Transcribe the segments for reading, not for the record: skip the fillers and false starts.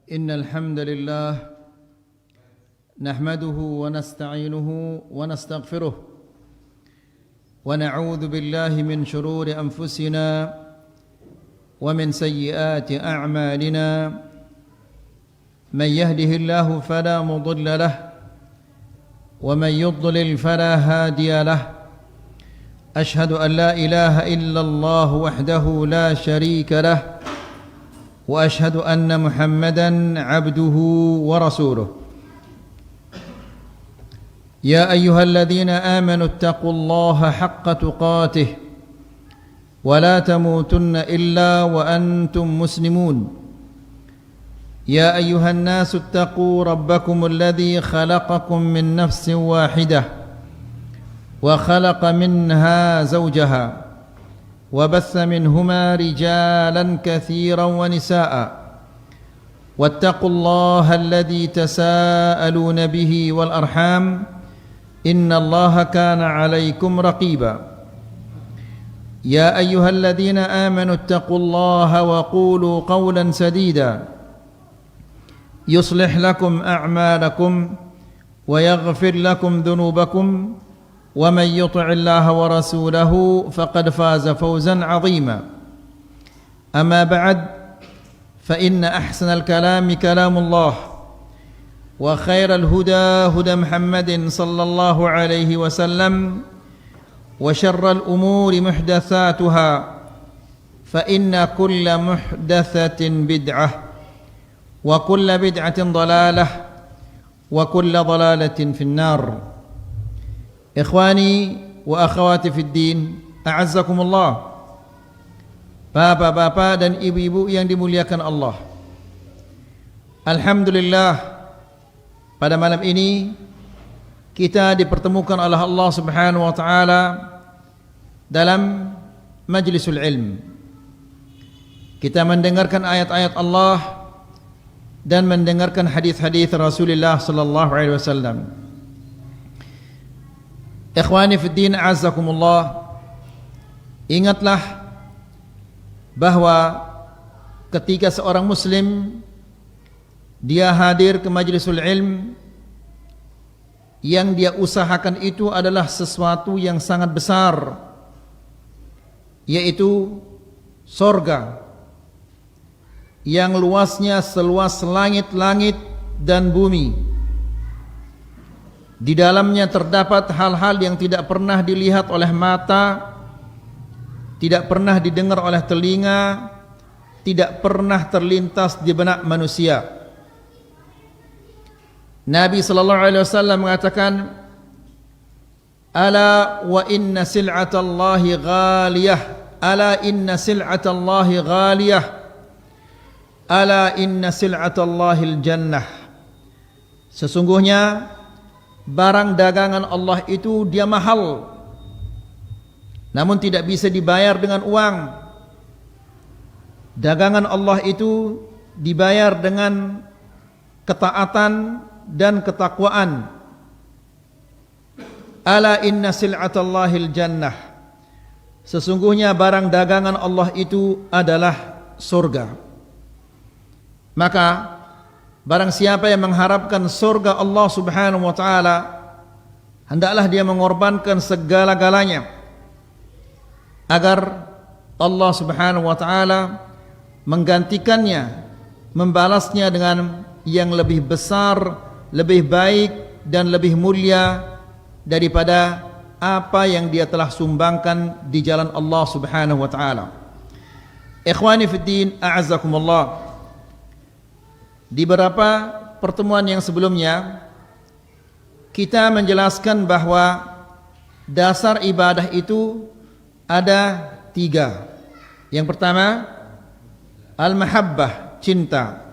إن الحمد لله نحمده ونستعينه ونستغفره ونعوذ بالله من شرور أنفسنا ومن سيئات أعمالنا من يهده الله فلا مضل له ومن يضلل فلا هادي له أشهد أن لا إله إلا الله وحده لا شريك له وأشهد أن محمدًا عبده ورسوله يا أيها الذين آمنوا اتقوا الله حق تقاته ولا تموتن إلا وأنتم مسلمون يا أيها الناس اتقوا ربكم الذي خلقكم من نفس واحدة وخلق منها زوجها وبث منهما رجالا كثيرا ونساء واتقوا الله الذي تساءلون به والأرحام إن الله كان عليكم رقيبا يا أيها الذين آمنوا اتقوا الله وقولوا قولا سديدا يصلح لكم أعمالكم ويغفر لكم ذنوبكم ومن يطع الله ورسوله فقد فاز فوزا عظيما أما بعد فإن أحسن الكلام كلام الله وخير الهدى هدى محمد صلى الله عليه وسلم وشر الأمور محدثاتها فإن كل محدثة بدعة وكل بدعة ضلالة وكل ضلالة في النار Ikhwani wa akhwati fid din, a'azzakumullah. Bapak-bapak dan ibu-ibu yang dimuliakan Allah. Alhamdulillah, pada malam ini kita dipertemukan oleh Allah Subhanahu wa taala dalam majlisul ilm. Kita mendengarkan ayat-ayat Allah dan mendengarkan hadis-hadis Rasulullah sallallahu alaihi wasallam. Ikhwani fid din, a'azzakumullah. Ingatlah bahwa ketika seorang muslim dia hadir ke majlisul ilm, yang dia usahakan itu adalah sesuatu yang sangat besar, yaitu sorga yang luasnya seluas langit-langit dan bumi. Di dalamnya terdapat hal-hal yang tidak pernah dilihat oleh mata, tidak pernah didengar oleh telinga, tidak pernah terlintas di benak manusia. Nabi sallallahu alaihi wasallam mengatakan, "Ala wa inna sil'atallahi ghaliyah, ala inna sil'atallahi ghaliyah, ala inna sil'atallahi al-jannah." Sesungguhnya barang dagangan Allah itu dia mahal, namun tidak bisa dibayar dengan uang. Dagangan Allah itu dibayar dengan ketaatan dan ketakwaan. Ala inna sil'atallahil jannah. Sesungguhnya barang dagangan Allah itu adalah surga. Maka barang siapa yang mengharapkan surga Allah Subhanahu wa taala, hendaklah dia mengorbankan segala-galanya agar Allah Subhanahu wa taala menggantikannya, membalasnya dengan yang lebih besar, lebih baik dan lebih mulia daripada apa yang dia telah sumbangkan di jalan Allah Subhanahu wa taala. Ikhwani fid din, a'azzakumullah. Di beberapa pertemuan yang sebelumnya kita menjelaskan bahwa dasar ibadah itu ada 3. Yang pertama, al-mahabbah, cinta.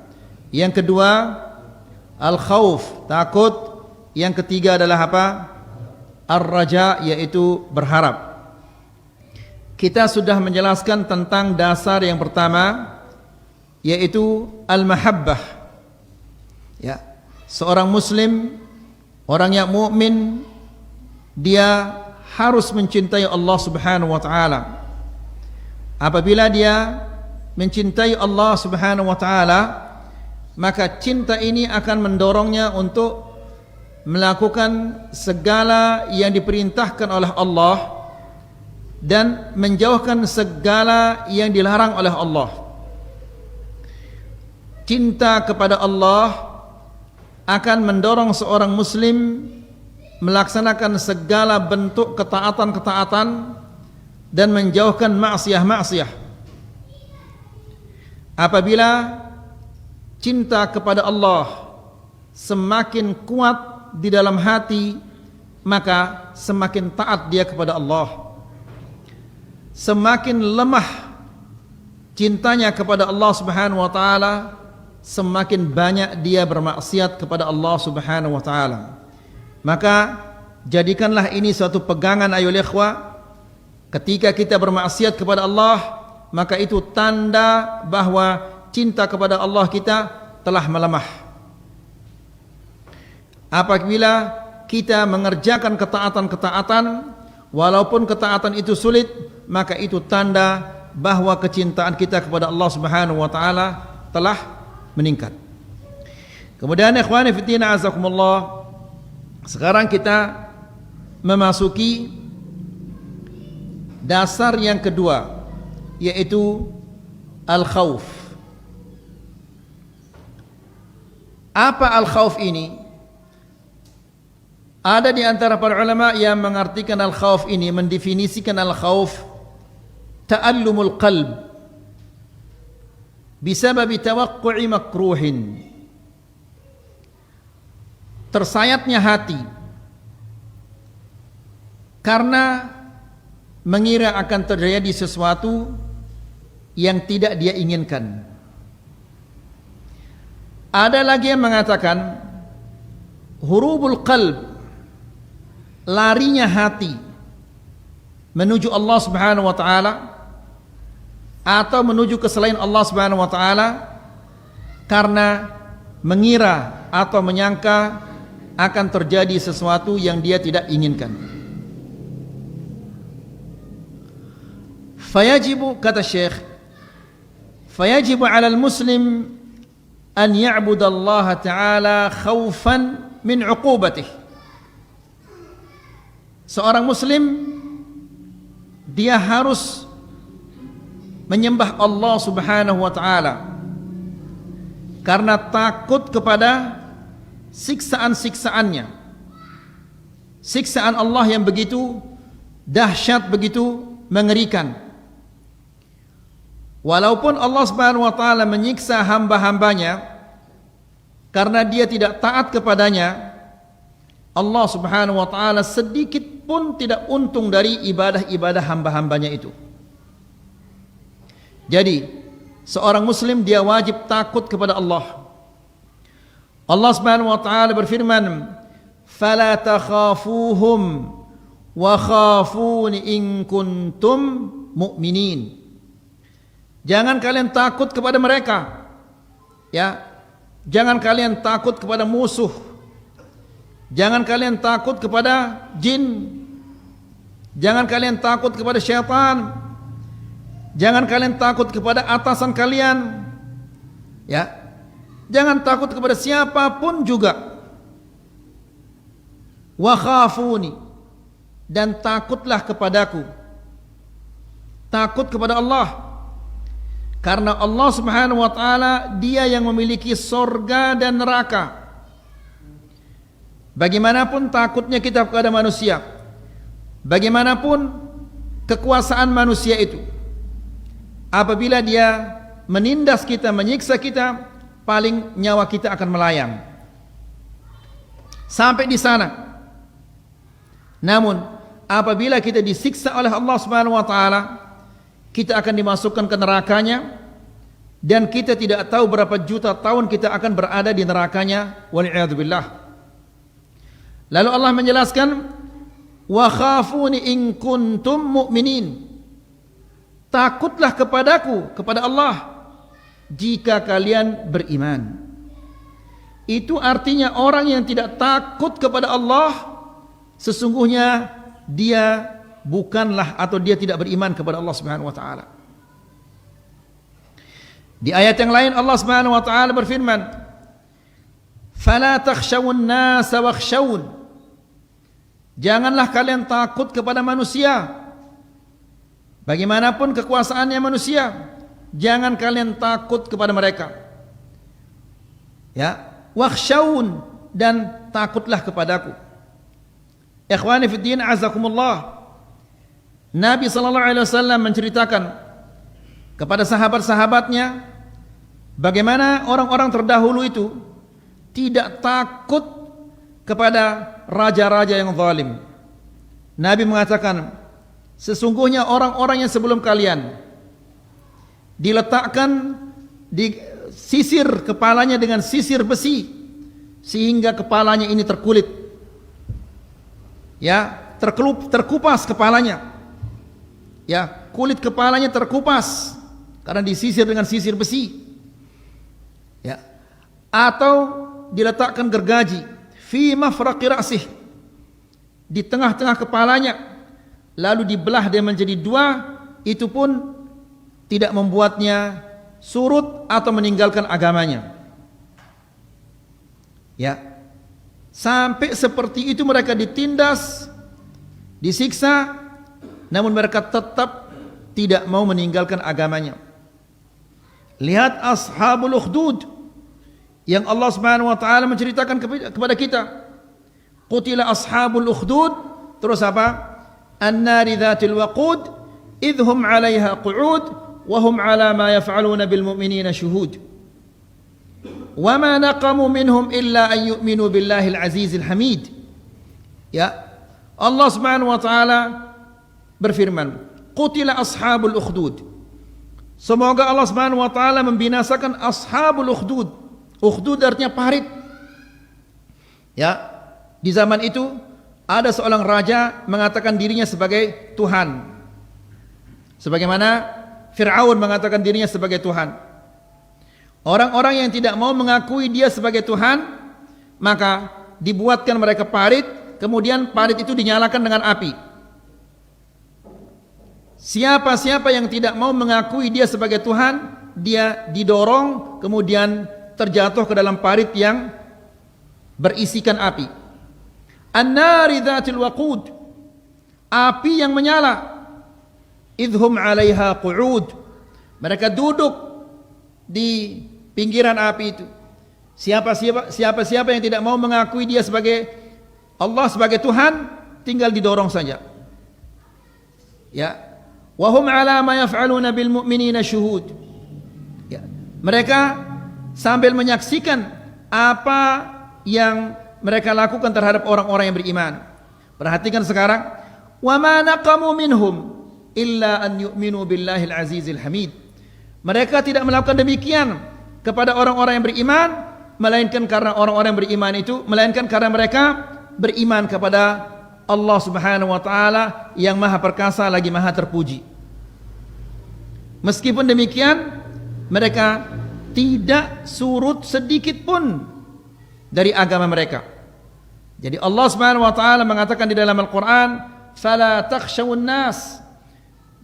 Yang kedua, al-khauf, takut. Yang ketiga adalah apa? Ar-raja, yaitu berharap. Kita sudah menjelaskan tentang dasar yang pertama, yaitu al-mahabbah. Ya, seorang muslim, orang yang mukmin, dia harus mencintai Allah Subhanahu wa taala. Apabila dia mencintai Allah Subhanahu wa taala, maka cinta ini akan mendorongnya untuk melakukan segala yang diperintahkan oleh Allah dan menjauhkan segala yang dilarang oleh Allah. Cinta kepada Allah akan mendorong seorang muslim melaksanakan segala bentuk ketaatan-ketaatan dan menjauhkan maksiat-maksiat. Apabila cinta kepada Allah semakin kuat di dalam hati, maka semakin taat dia kepada Allah. Semakin lemah cintanya kepada Allah Subhanahu wa taala, semakin banyak dia bermaksiat kepada Allah Subhanahu wa taala. Maka jadikanlah ini suatu pegangan ayolah ikhwah. Ketika kita bermaksiat kepada Allah, maka itu tanda bahwa cinta kepada Allah kita telah melemah. Apabila kita mengerjakan ketaatan-ketaatan, walaupun ketaatan itu sulit, maka itu tanda bahwa kecintaan kita kepada Allah Subhanahu wa taala telah meningkat. Kemudian ikhwani fillah azakumullah, sekarang kita memasuki dasar yang kedua, yaitu al-khauf. Apa al-khauf ini? Ada di antara para ulama yang mengartikan al-khauf ini, mendefinisikan al-khauf ta'allumul qalb bisababi tawaqqu'i makruhin. Tersayatnya hati karena mengira akan terjadi sesuatu yang tidak dia inginkan. Ada lagi yang mengatakan hurubul qalb, larinya hati menuju Allah Subhanahu wa taala atau menuju ke selain Allah Subhanahu wa taala karena mengira atau menyangka akan terjadi sesuatu yang dia tidak inginkan. Fayajibu, kata Syekh, fayajibu 'ala al-muslim an ya'budu Allah taala khaufan min 'uqubatih. Seorang muslim dia harus menyembah Allah Subhanahu wa taala karena takut kepada siksaan-siksaannya. Siksaan Allah yang begitu dahsyat, begitu mengerikan. Walaupun Allah Subhanahu wa taala menyiksa hamba-hambanya karena dia tidak taat kepadanya, Allah Subhanahu wa taala sedikit pun tidak untung dari ibadah-ibadah hamba-hambanya itu. Jadi, seorang muslim dia wajib takut kepada Allah. Allah Subhanahu wa taala berfirman, "Fala takhafuhum wa khafuni in kuntum mu'minin." Jangan kalian takut kepada mereka. Ya. Jangan kalian takut kepada musuh. Jangan kalian takut kepada jin. Jangan kalian takut kepada syaitan. Jangan kalian takut kepada atasan kalian. Ya. Jangan takut kepada siapapun juga. Wa khafuni, dan takutlah kepadaku. Takut kepada Allah. Karena Allah Subhanahu wa taala dia yang memiliki sorga dan neraka. Bagaimanapun takutnya kita kepada manusia, bagaimanapun kekuasaan manusia itu, apabila dia menindas kita, menyiksa kita, paling nyawa kita akan melayang sampai di sana. Namun apabila kita disiksa oleh Allah Subhanahu wa taala, kita akan dimasukkan ke nerakanya dan kita tidak tahu berapa juta tahun kita akan berada di nerakanya, wal'iyadzubillah. Lalu Allah menjelaskan, wa khafuni in kuntum mu'minin. Takutlah kepadaku, kepada Allah, jika kalian beriman. Itu artinya orang yang tidak takut kepada Allah, sesungguhnya dia bukanlah atau dia tidak beriman kepada Allah Subhanahu wa taala. Di ayat yang lain Allah Subhanahu wa taala berfirman, Fala takhshawun nasa wakhshawun. Janganlah kalian takut kepada manusia. Bagaimanapun kekuasaannya manusia, jangan kalian takut kepada mereka. Ya, wakhshawun, dan takutlah kepadaku. Ikhwani fid din, azakumullah. Nabi sallallahu alaihi wasallam menceritakan kepada sahabat-sahabatnya bagaimana orang-orang terdahulu itu tidak takut kepada raja-raja yang zalim. Nabi mengatakan, sesungguhnya orang-orang yang sebelum kalian diletakkan di sisir kepalanya dengan sisir besi sehingga kepalanya ini terkulit, ya, terkupas kepalanya, ya, kulit kepalanya terkupas karena disisir dengan sisir besi, ya, atau diletakkan gergaji fi mafraqi ra'sih, di tengah-tengah kepalanya, lalu dibelah dia menjadi dua, itu pun tidak membuatnya surut atau meninggalkan agamanya. Ya, sampai seperti itu mereka ditindas, disiksa, namun mereka tetap tidak mau meninggalkan agamanya. Lihat ashabul ukhdud yang Allah Subhanahu wa taala menceritakan kepada kita. Qutila ashabul ukhdud, terus apa? An-nari dzatil waqud idhum 'alaiha qu'ud wa hum 'ala ma yaf'aluna bil mu'minina syuhud. Wa ma naqamu minhum illa an yu'minu billahil azizil hamid. Ya, Allah Subhanahu wa taala berfirman, qutila ashabul ukhdud. Semoga Allah Subhanahu wa taala membinasakan ashabul ukhdud. Ukhdud artinya parit. Ya, di zaman itu ada seorang raja mengatakan dirinya sebagai Tuhan. Sebagaimana Fir'aun mengatakan dirinya sebagai Tuhan. Orang-orang yang tidak mau mengakui dia sebagai Tuhan, maka dibuatkan mereka parit, kemudian parit itu dinyalakan dengan api. Siapa-siapa yang tidak mau mengakui dia sebagai Tuhan, dia didorong kemudian terjatuh ke dalam parit yang berisikan api. An-nari dzatil waqud, api yang menyala. Idhum 'alaiha qu'ud, mereka duduk di pinggiran api itu. Siapa-siapa yang tidak mau mengakui dia sebagai Allah sebagai Tuhan, tinggal didorong saja. Ya, wa hum 'ala ma yaf'aluna bil mu'minina syuhud. Ya, mereka sambil menyaksikan apa yang mereka lakukan terhadap orang-orang yang beriman. Perhatikan sekarang, wa ma naqamu minhum illa an yu'minu billahil azizil hamid. Mereka tidak melakukan demikian kepada orang-orang yang beriman, melainkan karena orang-orang yang beriman itu, melainkan karena mereka beriman kepada Allah Subhanahu wa taala yang Maha Perkasa lagi Maha Terpuji. Meskipun demikian, mereka tidak surut sedikit pun dari agama mereka. Jadi Allah Subhanahu wa taala mengatakan di dalam Al-Qur'an, "Fala takhshawun nas."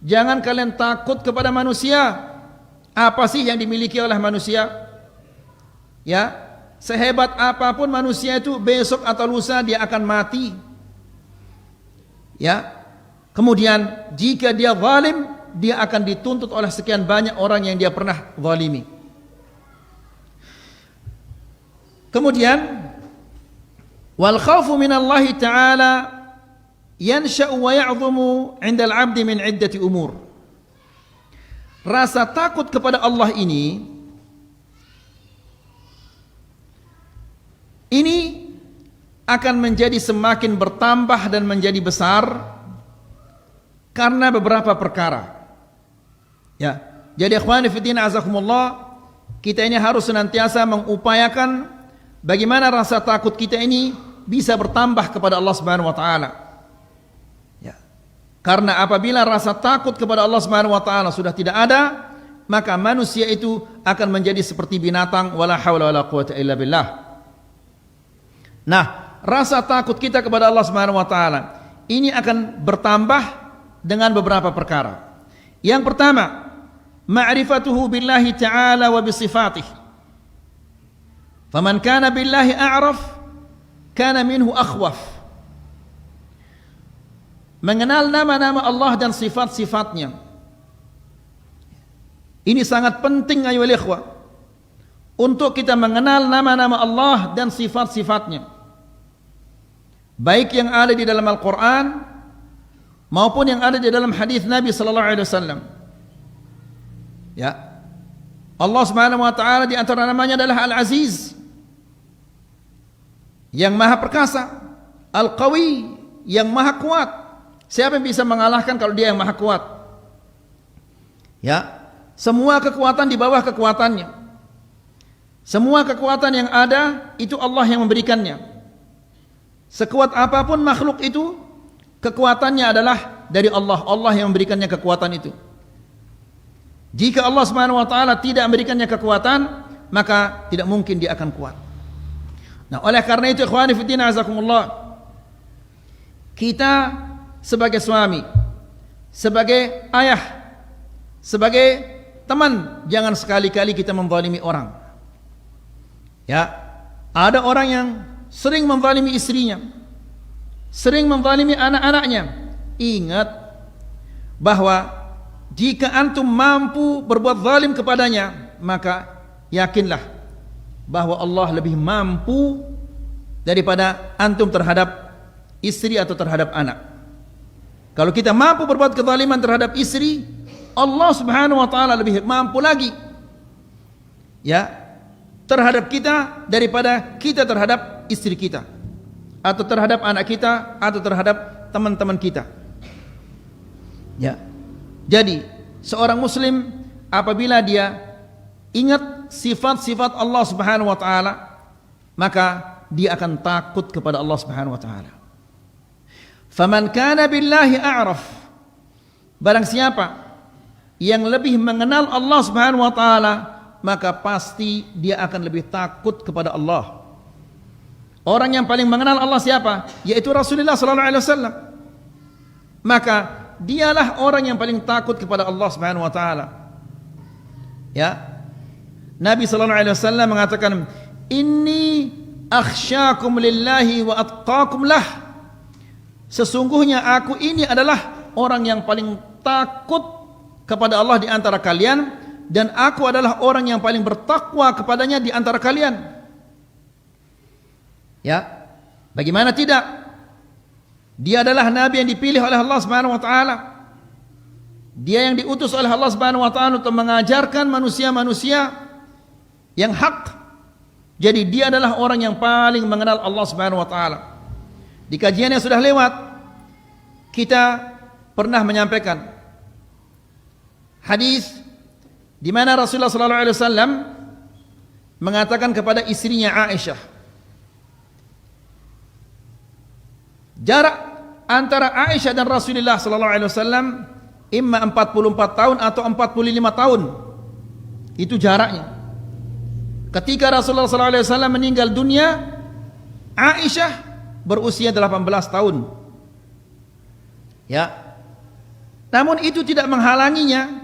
Jangan kalian takut kepada manusia. Apa sih yang dimiliki oleh manusia? Ya, sehebat apapun manusia itu, besok atau lusa dia akan mati. Ya. Kemudian jika dia zalim, dia akan dituntut oleh sekian banyak orang yang dia pernah zalimi. Kemudian wal khaufu minallahi ta'ala yansha'u wa ya'dhumu 'inda al-'abdi min 'iddati umur. Rasa takut kepada Allah ini akan menjadi semakin bertambah dan menjadi besar karena beberapa perkara. Ya, jadi ikhwani fillah azakumullah, kita ini harus senantiasa mengupayakan bagaimana rasa takut kita ini bisa bertambah kepada Allah Subhanahu wa taala. Ya. Karena apabila rasa takut kepada Allah Subhanahu wa taala sudah tidak ada, maka manusia itu akan menjadi seperti binatang, wala haula wala quwata illa billah. Nah, rasa takut kita kepada Allah Subhanahu wa taala ini akan bertambah dengan beberapa perkara. Yang pertama, ma'rifatuhu billahi ta'ala wa bisifatihi. Faman kana billahi a'raf kana minhu akhwaf. Mengenal nama-nama Allah dan sifat-sifatnya. Ini sangat penting ayolah ikhwah, untuk kita mengenal nama-nama Allah dan sifat-sifatnya, baik yang ada di dalam Al-Quran maupun yang ada di dalam hadis Nabi sallallahu alaihi wasallam. Ya. Allah Subhanahu wa taala di antara namanya adalah Al-Aziz, yang maha perkasa, Al-Qawi, yang maha kuat. Siapa yang bisa mengalahkan kalau dia yang maha kuat? Ya. Semua kekuatan di bawah kekuatannya. Semua kekuatan yang ada itu Allah yang memberikannya. Sekuat apapun makhluk itu, kekuatannya adalah dari Allah. Allah yang memberikannya kekuatan itu. Jika Allah Subhanahu wa taala tidak memberikannya kekuatan, maka tidak mungkin dia akan kuat. Nah, oleh karena itu ikhwani fi din azakumullah, kita sebagai suami, sebagai ayah, sebagai teman, jangan sekali-kali kita menzalimi orang. Ya, ada orang yang sering menzalimi istrinya, sering menzalimi anak-anaknya. Ingat bahwa jika antum mampu berbuat zalim kepadanya, maka yakinlah bahwa Allah lebih mampu daripada antum terhadap istri atau terhadap anak. Kalau kita mampu berbuat kezaliman terhadap istri, Allah Subhanahu wa taala lebih mampu lagi, ya, terhadap kita daripada kita terhadap istri kita, atau terhadap anak kita, atau terhadap teman-teman kita. Ya. Jadi seorang muslim apabila dia ingat sifat-sifat Allah Subhanahu wa taala, maka dia akan takut kepada Allah Subhanahu wa taala. Faman kana billahi a'raf, barang siapa yang lebih mengenal Allah Subhanahu wa taala, maka pasti dia akan lebih takut kepada Allah. Orang yang paling mengenal Allah siapa? Yaitu Rasulullah sallallahu alaihi wasallam. Maka dialah orang yang paling takut kepada Allah Subhanahu wa taala. Ya. Nabi sallallahu alaihi wasallam mengatakan, "Inni akhsyakum lillahi wa atqakum lah." Sesungguhnya aku ini adalah orang yang paling takut kepada Allah di antara kalian, dan aku adalah orang yang paling bertakwa kepadanya di antara kalian. Ya, bagaimana tidak? Dia adalah nabi yang dipilih oleh Allah Subhanahu wa taala. Dia yang diutus oleh Allah Subhanahu wa taala untuk mengajarkan manusia-manusia yang hak. Jadi dia adalah orang yang paling mengenal Allah Subhanahu wa taala. Di kajian yang sudah lewat, kita pernah menyampaikan hadis di mana Rasulullah sallallahu alaihi wasallam mengatakan kepada istrinya Aisyah, jarak antara Aisyah dan Rasulullah sallallahu alaihi wasallam imma 44 tahun atau 45 tahun. Itu jaraknya. Ketika Rasulullah sallallahu alaihi wasallam meninggal dunia, Aisyah berusia 18 tahun. Ya. Namun itu tidak menghalanginya.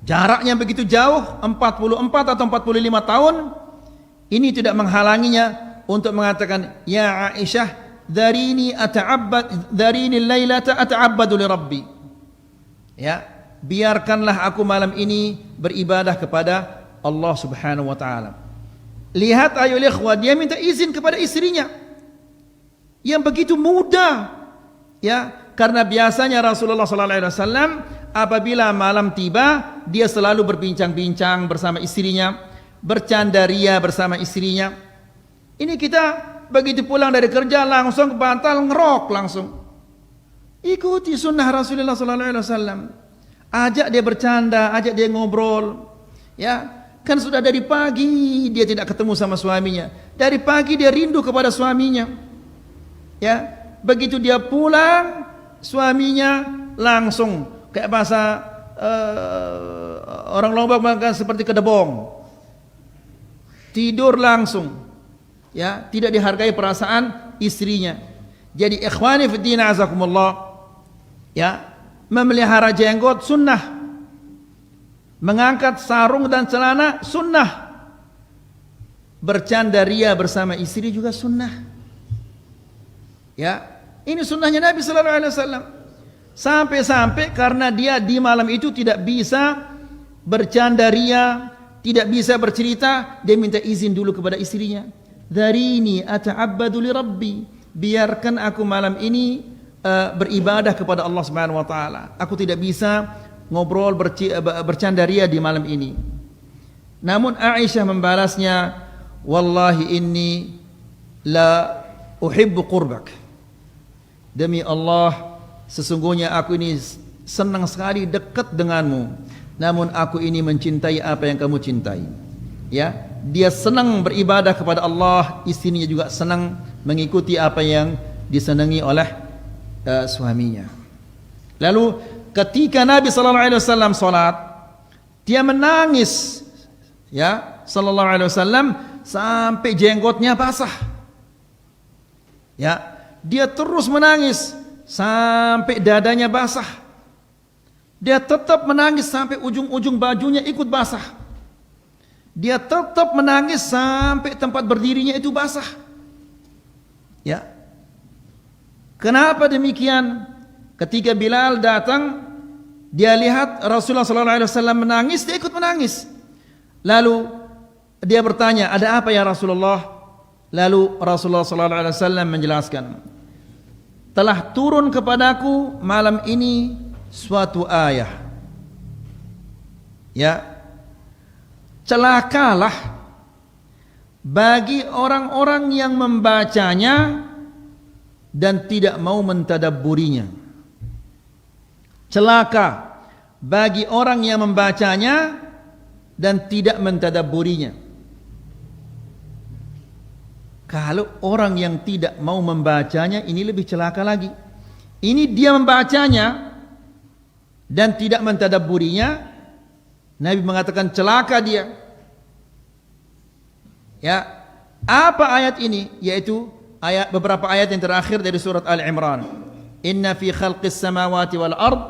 Jaraknya begitu jauh, 44 atau 45 tahun, ini tidak menghalanginya untuk mengatakan, "Ya Aisyah, darini lailata ata'abbadu li Rabbi." Ya, biarkanlah aku malam ini beribadah kepada Allah Subhanahu wa taala. Lihat ayo ikhwah, dia minta izin kepada istrinya yang begitu muda. Ya, karena biasanya Rasulullah sallallahu alaihi wasallam apabila malam tiba, dia selalu berbincang-bincang bersama istrinya, bercanda ria bersama istrinya. Ini kita begitu pulang dari kerja langsung ke bantal ngerok langsung. Ikuti sunnah Rasulullah sallallahu alaihi wasallam. Ajak dia bercanda, ajak dia ngobrol. Ya, kan sudah dari pagi dia tidak ketemu sama suaminya. Dari pagi dia rindu kepada suaminya. Ya, begitu dia pulang, suaminya langsung kayak bahasa orang Lombok maka seperti kedebong, tidur langsung. Ya, tidak dihargai perasaan istrinya. Jadi ikhwani fi din azakumullah, ya, memelihara jenggot sunnah, mengangkat sarung dan celana sunnah, bercanda ria bersama istri juga sunnah. Ya, ini sunnahnya Nabi sallallahu alaihi wasallam. Sampai-sampai karena dia di malam itu tidak bisa bercanda ria, tidak bisa bercerita, dia minta izin dulu kepada istrinya. Dharini ata'abbadu li rabbi, biarkan aku malam ini beribadah kepada Allah Subhanahu wa taala. Aku tidak bisa ngobrol bercanda ria di malam ini. Namun Aisyah membalasnya, wallahi inni la uhibbu qurbak. Demi Allah, sesungguhnya aku ini senang sekali dekat denganmu. Namun aku ini mencintai apa yang kamu cintai. Ya, dia senang beribadah kepada Allah, istrinya juga senang mengikuti apa yang disenangi oleh suaminya. Lalu ketika Nabi sallallahu alaihi wasallam salat, dia menangis, ya, sallallahu alaihi wasallam sampai jenggotnya basah. Ya, dia terus menangis sampai dadanya basah. Dia tetap menangis sampai ujung-ujung bajunya ikut basah. Dia tetap menangis sampai tempat berdirinya itu basah. Ya. Kenapa demikian? Ketika Bilal datang, dia lihat Rasulullah sallallahu alaihi wasallam menangis, dia ikut menangis. Lalu dia bertanya, "Ada apa ya Rasulullah?" Lalu Rasulullah sallallahu alaihi wasallam menjelaskan, "Telah turun kepadaku malam ini suatu ayat. Ya, celakalah bagi orang-orang yang membacanya dan tidak mau mentadabburinya. Celaka bagi orang yang membacanya dan tidak mentadabburinya." Kalau orang yang tidak mau membacanya, ini lebih celaka lagi. Ini dia membacanya dan tidak mentadabburinya, Nabi mengatakan celaka dia. Ya, apa ayat ini? Yaitu beberapa ayat yang terakhir dari surat Al-Imran. Inna fi khalqis samawati wal ard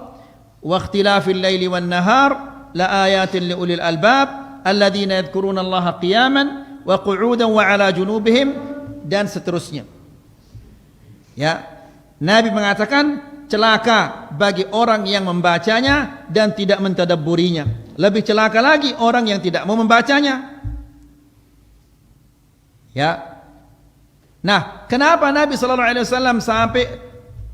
wa ikhtilafil laili wan nahar la ayatin li ulil albab alladzina yadhkuruna Allaha qiyaman wa qu'udan wa ala junubihim, dan seterusnya. Ya, Nabi mengatakan celaka bagi orang yang membacanya dan tidak mentadabburinya. Lebih celaka lagi orang yang tidak mau membacanya. Ya. Nah, kenapa Nabi sallallahu alaihi wasallam sampai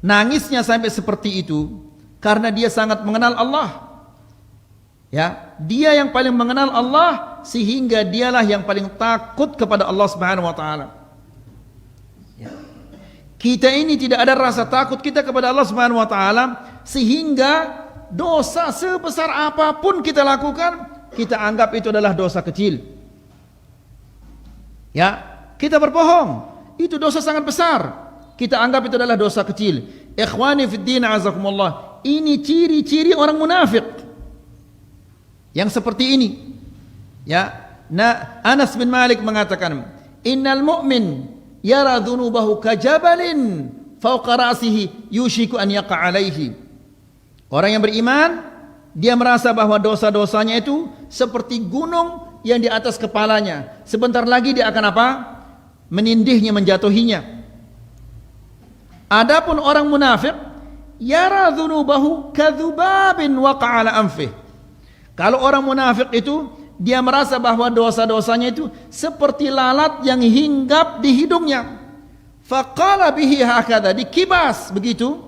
nangisnya sampai seperti itu? Karena dia sangat mengenal Allah. Ya, dia yang paling mengenal Allah sehingga dialah yang paling takut kepada Allah Subhanahu wa taala. Kita ini tidak ada rasa takut kita kepada Allah Subhanahu wa taala sehingga dosa sebesar apapun kita lakukan, kita anggap itu adalah dosa kecil. Ya, kita berbohong, itu dosa sangat besar. Kita anggap itu adalah dosa kecil. Ikhwani fid din azakumullah, ini ciri-ciri orang munafik yang seperti ini. Ya, Anas bin Malik mengatakan, "Innal mu'min yara dhunubahu kajabalin fawqa ra'sihi yushiku an yaqa alaihi." Orang yang beriman, dia merasa bahwa dosa-dosanya itu seperti gunung yang di atas kepalanya. Sebentar lagi dia akan apa? Menindihnya, menjatuhinya. Adapun orang munafik, yara dhunubahu kadzubabin waqa ala anfih. Kalau orang munafik itu, dia merasa bahwa dosa-dosanya itu seperti lalat yang hinggap di hidungnya. Faqala bihi hakadha, dikibas begitu,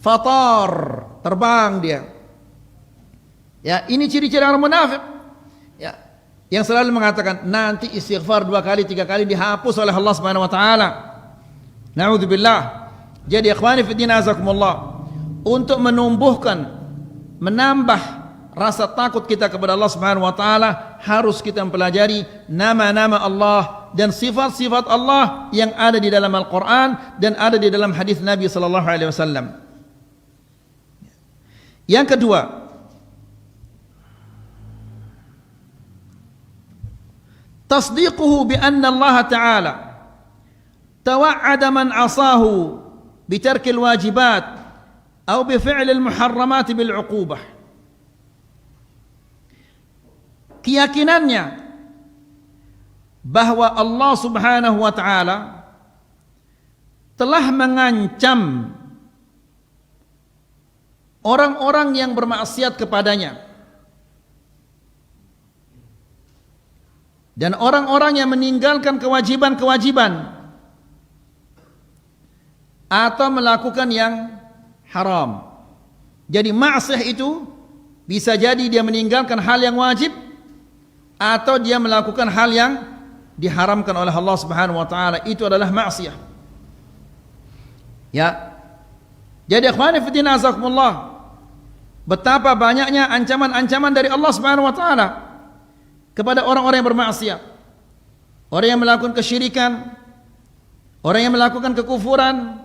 fatar, terbang dia. Ya, ini ciri-ciri orang munafik. Ya, yang selalu mengatakan nanti istighfar 2 kali 3 kali dihapus oleh Allah Subhanahu wa taala. Na'udzubillah. Jadi ikhwani fi din azakumullah, untuk menumbuhkan, menambah rasa takut kita kepada Allah Subhanahu wa taala, harus kita mempelajari nama-nama Allah dan sifat-sifat Allah yang ada di dalam Al-Qur'an dan ada di dalam hadis Nabi sallallahu alaihi wasallam. Yang kedua, tasdiquhu bi anna Allah Ta'ala tawa'ada man asahu bi tarkil wajibat atau bi fi'lil muharramat bil 'uqubah. Keyakinannya bahwa Allah Subhanahu wa taala telah mengancam orang-orang yang bermaksiat kepadanya dan orang-orang yang meninggalkan kewajiban-kewajiban atau melakukan yang haram. Jadi maksiat itu bisa jadi dia meninggalkan hal yang wajib atau dia melakukan hal yang diharamkan oleh Allah Subhanahu wa taala. Itu adalah maksiat. Ya. Jadi ikhwani fi din azakumullah, betapa banyaknya ancaman-ancaman dari Allah Subhanahu wa taala kepada orang-orang yang bermaksiat. Orang yang melakukan kesyirikan, orang yang melakukan kekufuran,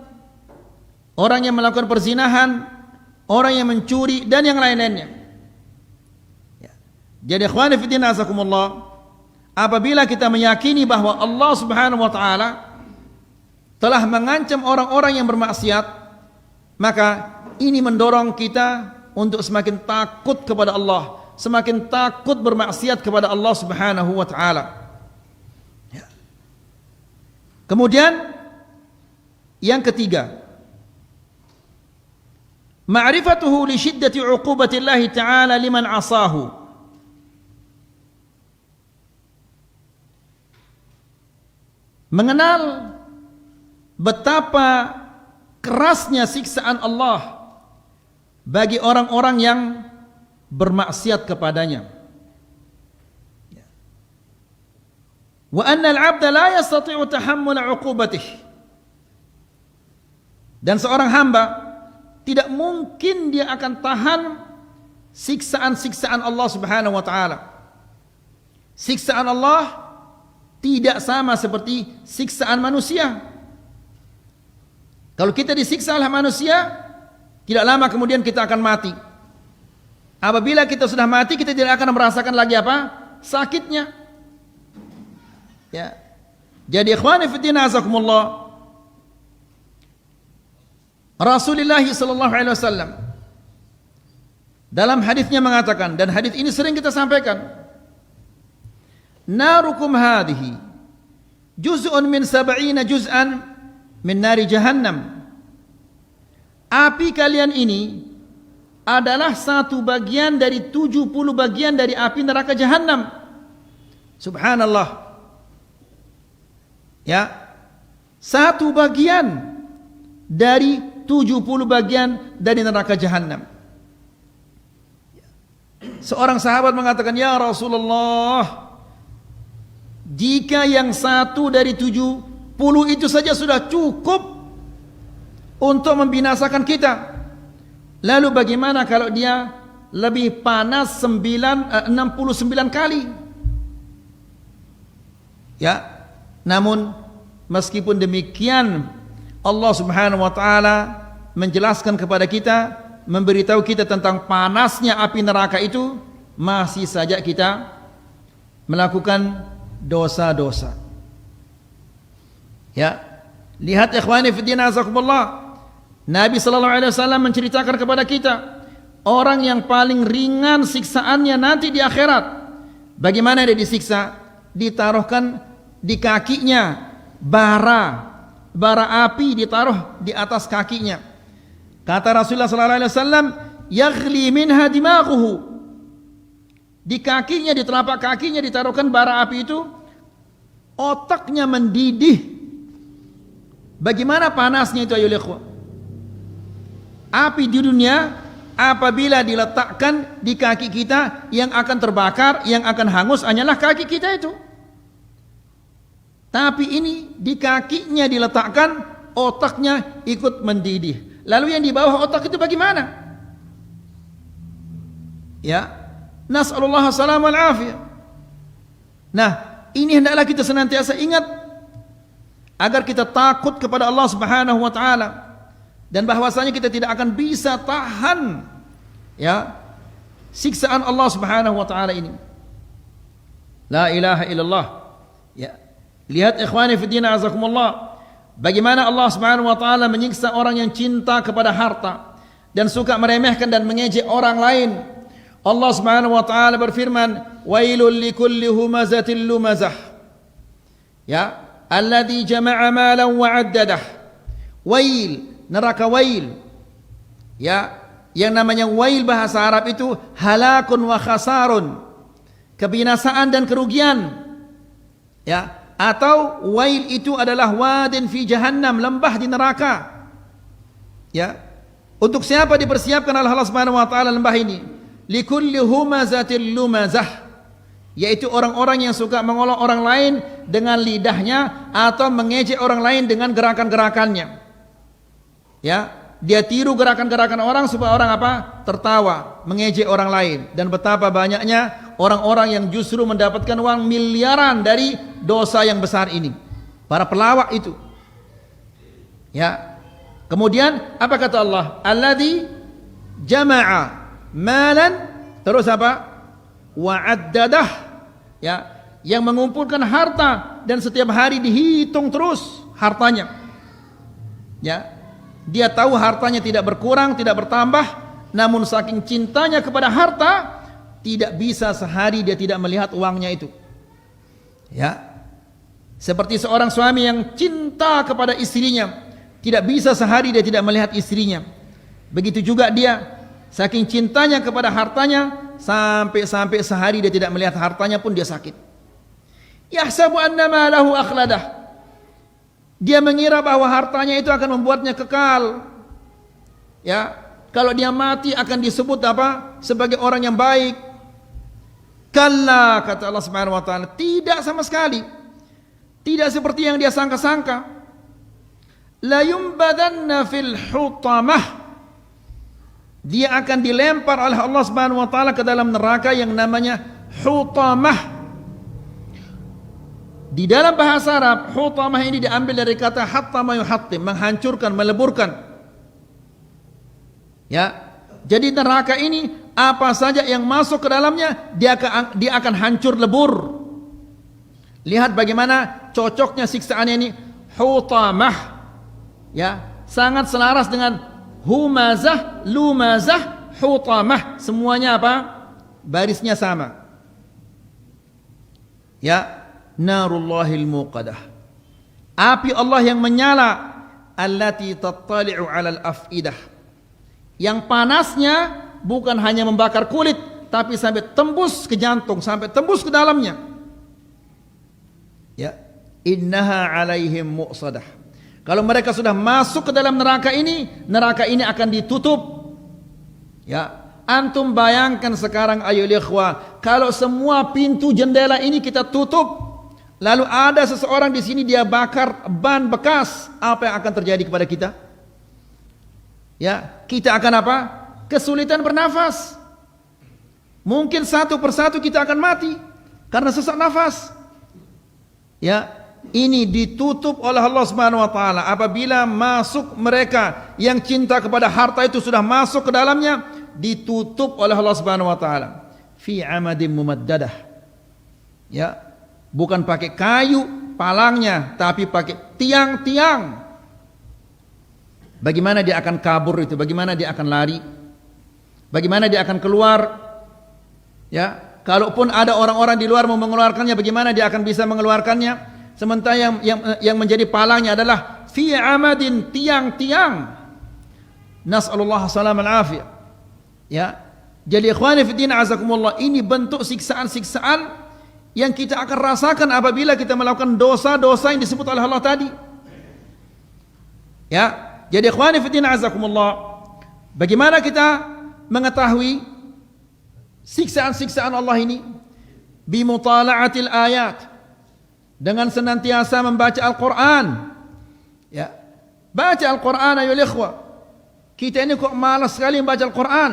orang yang melakukan perzinahan, orang yang mencuri dan yang lain-lainnya. Ya. Jadi ikhwani fi din azakumullah, apabila kita meyakini bahwa Allah Subhanahu wa taala telah mengancam orang-orang yang bermaksiat, maka ini mendorong kita untuk semakin takut kepada Allah, semakin takut bermaksiat kepada Allah Subhanahu wa taala. Ya. Kemudian yang ketiga, ma'rifatuhu li syiddati 'uqubatillahi ta'ala liman 'asahu. Mengenal betapa kerasnya siksaan Allah bagi orang-orang yang bermaksiat kepadanya. Wa anna al-'abda la yastati'u tahammul 'uqubatih. Dan seorang hamba tidak mungkin dia akan tahan siksaan-siksaan Allah Subhanahu wa taala. Siksaan Allah tidak sama seperti siksaan manusia. Kalau kita disiksa oleh manusia, tidak lama kemudian kita akan mati. Apabila kita sudah mati, kita tidak akan merasakan lagi apa? Sakitnya. Ya. Jadi ikhwani fi din azakumullah, Rasulullah sallallahu alaihi wasallam dalam hadisnya mengatakan, dan hadis ini sering kita sampaikan, narukum hadhihi juz'un min 70 juz'an min nari jahannam. Api kalian ini adalah satu bagian dari 70 bagian dari api neraka jahannam. Subhanallah. Ya. Satu bagian dari 70 bagian dari neraka jahannam. Seorang sahabat mengatakan, "Ya Rasulullah, jika yang satu dari 70 itu saja sudah cukup untuk membinasakan kita, lalu bagaimana kalau dia lebih panas 69 kali?" Ya, namun meskipun demikian, Allah Subhanahu wa taala menjelaskan kepada kita, memberitahu kita tentang panasnya api neraka itu, masih saja kita melakukan dosa-dosa. Ya, lihat ikhwani fi din azakumullah, Nabi sallallahu alaihi wasallam menceritakan kepada kita orang yang paling ringan siksaannya nanti di akhirat. Bagaimana dia disiksa? Ditaruhkan di kakinya bara api, ditaruh di atas kakinya. Kata Rasulullah sallallahu alaihi wasallam, yaghli minha dimaghuhu. Di kakinya, di telapak kakinya ditaruhkan bara api itu, otaknya mendidih. Bagaimana panasnya itu ayolah ikhwah. Api di dunia apabila diletakkan di kaki kita, yang akan terbakar, yang akan hangus hanyalah kaki kita itu. Tapi ini di kakinya diletakkan, otaknya ikut mendidih. Lalu yang di bawah otak itu bagaimana? Ya, nas'alullah salam wal afiyah. Nah, ini hendaklah kita senantiasa ingat agar kita takut kepada Allah Subhanahu wa taala, dan bahwasanya kita tidak akan bisa tahan ya siksaan Allah Subhanahu wa taala ini. La ilaha illallah. Ya. Lihat ikhwani fi din azakumullah, bagaimana Allah Subhanahu wa taala menyiksa orang yang cinta kepada harta dan suka meremehkan dan mengejek orang lain. Allah Subhanahu wa taala berfirman, wailul likulli humazatil lumazah. Ya, alladzi jama'a malan wa 'addadah. Wail, neraka wail. Ya, yang namanya wail bahasa Arab itu halakun wa khasarun, kebinasaan dan kerugian. Ya, atau wail itu adalah wadin fi jahannam, lembah di neraka. Ya, untuk siapa dipersiapkan oleh Allah Subhanahu wa taala lembah ini? Likulli humazatil lumazah, yaitu orang-orang yang suka mengolok orang lain dengan lidahnya atau mengejek orang lain dengan gerakan-gerakannya. Ya, dia tiru gerakan-gerakan orang supaya orang apa? Tertawa, mengejek orang lain. Dan betapa banyaknya orang-orang yang justru mendapatkan uang miliaran dari dosa yang besar ini, para pelawak itu. Ya. Kemudian apa kata Allah? Alladzi jama'a malan, terus apa? Wa 'addadah. Ya, yang mengumpulkan harta dan setiap hari dihitung terus hartanya. Ya. Dia tahu hartanya tidak berkurang, tidak bertambah, namun saking cintanya kepada harta, tidak bisa sehari dia tidak melihat uangnya itu. Ya. Seperti seorang suami yang cinta kepada istrinya, tidak bisa sehari dia tidak melihat istrinya. Begitu juga dia, saking cintanya kepada hartanya, sampai sehari dia tidak melihat hartanya pun dia sakit. Yahsabu anna ma lahu akhladah. Dia mengira bahwa hartanya itu akan membuatnya kekal. Ya, kalau dia mati akan disebut apa? Sebagai orang yang baik. Kalla, kata Allah Subhanahu wa taala, tidak sama sekali. Tidak seperti yang dia sangka-sangka. La yumbadanna fil hutamah. Dia akan dilempar oleh Allah Subhanahu wa taala ke dalam neraka yang namanya hutamah. Di dalam bahasa Arab, hutamah ini diambil dari kata hattama yuhattim, menghancurkan, meleburkan. Ya, jadi neraka ini apa saja yang masuk ke dalamnya dia akan hancur lebur. Lihat bagaimana cocoknya siksaan ini, hutamah. Ya, sangat selaras dengan humazah, lumazah, hutamah. Semuanya apa? Barisnya sama. Ya. Narullahil muqadah, api Allah yang menyala, allati tattali'u 'alal afidah, yang panasnya bukan hanya membakar kulit tapi sampai tembus ke jantung, sampai tembus ke dalamnya. Ya, innaha 'alaihim mu'sadah. Kalau mereka sudah masuk ke dalam neraka ini akan ditutup. Ya, antum bayangkan sekarang ayo ikhwah, kalau semua pintu jendela ini kita tutup, lalu ada seseorang di sini dia bakar ban bekas, apa yang akan terjadi kepada kita? Ya, kita akan apa? Kesulitan bernafas. Mungkin satu persatu kita akan mati karena sesak nafas. Ya, ini ditutup oleh Allah Subhanahu wa taala apabila masuk mereka yang cinta kepada harta itu sudah masuk ke dalamnya, ditutup oleh Allah Subhanahu wa taala fi amadim mumaddadah. Ya, bukan pakai kayu palangnya, tapi pakai tiang-tiang. Bagaimana dia akan kabur itu? Bagaimana dia akan lari? Bagaimana dia akan keluar? Ya, kalaupun ada orang-orang di luar mau mengeluarkannya, bagaimana dia akan bisa mengeluarkannya? Sementara yang menjadi palangnya adalah fi amadin, tiang-tiang. Nas'alullah salam al-afiyah. Ya, jadi ikhwani fi din azakumullah, ini bentuk siksaan-siksaan yang kita akan rasakan apabila kita melakukan dosa-dosa yang disebut oleh Allah tadi. Ya, jadi ikhwani fillah azakumullah, bagaimana kita mengetahui siksaan-siksaan Allah ini? Bimutala'atil ayat, dengan senantiasa membaca Al-Quran. Ya, baca Al-Quran ayo ikhwah. Kita ini kok malas sekali membaca Al-Quran,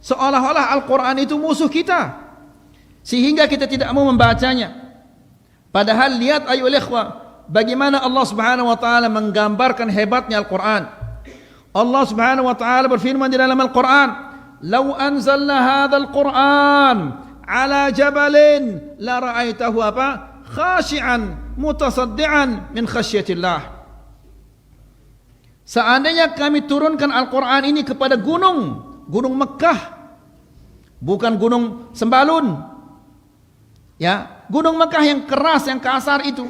seolah-olah Al-Quran itu musuh kita, sehingga kita tidak mau membacanya. Padahal lihat ayo ikhwah, bagaimana Allah Subhanahu wa taala menggambarkan hebatnya Al-Qur'an. Allah Subhanahu wa taala berfirman di dalam Al-Qur'an, "Lau anzalna hadzal Qur'an ala jabalin la ra'aitahu apa? Khashi'an mutasaddian min khasyatillah." Seandainya kami turunkan Al-Qur'an ini kepada gunung Mekah, bukan gunung Sembalun. Ya, gunung Mekah yang keras, yang kasar itu,